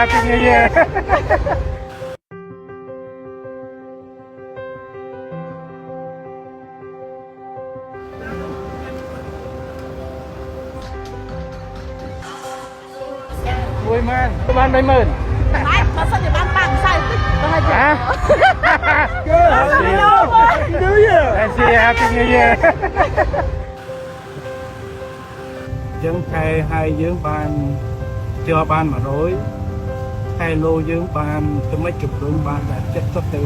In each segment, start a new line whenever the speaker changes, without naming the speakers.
Happy New Year មួយម៉ានបាន30000
ម៉ែបើសិនជាបានប៉ាក់សៅទៅហើយចា
Happy New Year Happy New Year យើងខែហើយយើងបានជាប់បាន100ខែលោយើងបានទំិចជំរុញបានតែ70ទៅ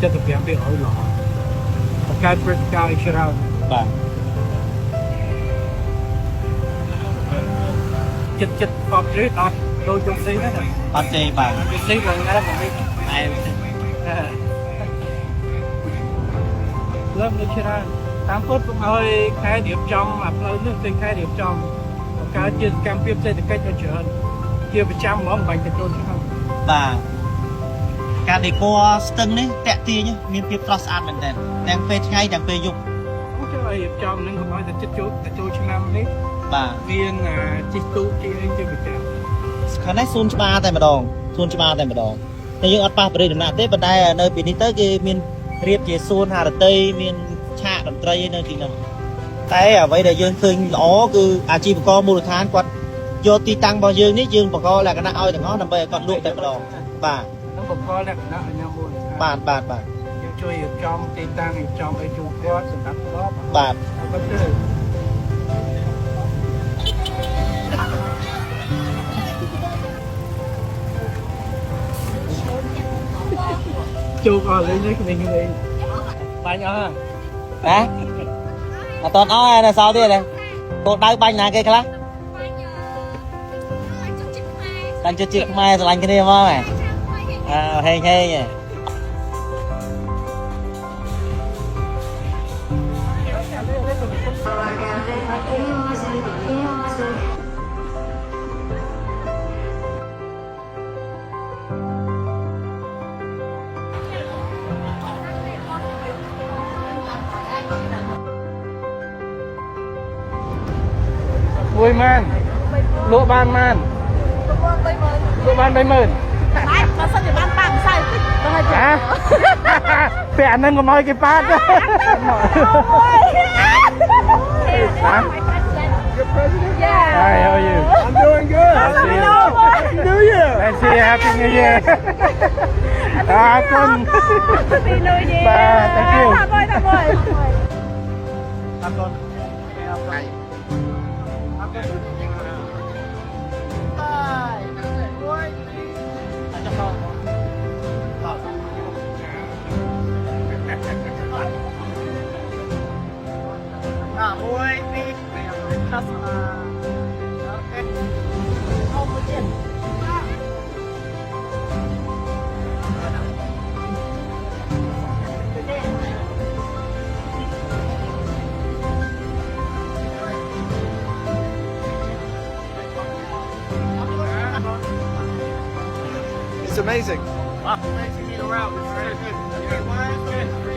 75%ល្អបង្កើតព្រឹត្តិការណ៍ច្រើន
បាទ
ចិត្តខប់ជ្រេតអត់ដូចជុំស៊ីណា
អត់ទេបាទ
ស៊ីហ្នឹងណាបងនេះ
តែ
លើមនៅច្រើនតាមពុតកុំឲ្យខែរៀបចំអាផ្លូវនេះទៅខែរៀបចំបង្កើតជាកម្មភាពសេដ្ឋកិច្ចឲ្យច្រើនជាប្រចាំហ្មងបាញ់ទៅចូលឆ្នាំ
បាទការដេគ័រស្ទឹងនេះតាក់ទាញមានភាពស្រស់ស្អាតមែនទែនទាំងពេលថ្ងៃទាំងពេលយប់
ចូលឲ្យរៀបចំនឹងកុំឲ្យតែចិត្តចូលឆ្នាំនេះ
បាទ
មានជិះទូកជិះអីជាប្រចាំ
ខាងនេះសួនច្បារតែម្ដងសួនច្បារតែម្ដងតែយើងអត់ប៉ះបរិយាដំណាក់ទេប៉ុន្តែនៅពីនេះទៅគេមានរៀបជាសួនហារតីមានឆាកតន្ត្រីនៅទីនោះតែអ្វីដែលយើងឃើញល្អគឺអាជីវករមូលដ្ឋានគាត់យកទីតាំងរបស់យើងនេះយើងបង្កលក្ខណៈឲ្យទាំងអស់ដើម្បីឲ្យគាត់លក់តែម្ដងបាទ
នឹងបង្កលក្ខណៈឲ្យញ៉ាំមួយ
បាទ
យើងជួយរៀបចំទីតាំងរៀបចំឲ្យជួបគាត់សម្រាប់គាត់
បាទ
អត់ទៅជួបអស់លេងនេះគ្នាគ្នាបាញ់អស់
ណាអត់តអស់ហើយនៅសល់ទៀតទេកូនដៅបាញ់ណាគេខ្លះបាញ់ជិតជាតិខ្មែរស្រឡាញ់គ្នាមកហ៎ហេងហេង
មួយម៉ានលក់បានម៉ានលក់បាន30000
ម៉ែបើសិនជាបានប៉ាក់សៅទៅហើយចា
ពាក់ហ្នឹងកុំឲ្យគេប៉ាត់
ហ៎
Hi, how are you?
I'm doing good.
Happy
New Year.
Let's see Happy New Year. Con.
Happy New Year
Bà, thank you.
Thăm ơi
Con. Con.
It's amazing.
Wow. Nice to meet you around. It's very good.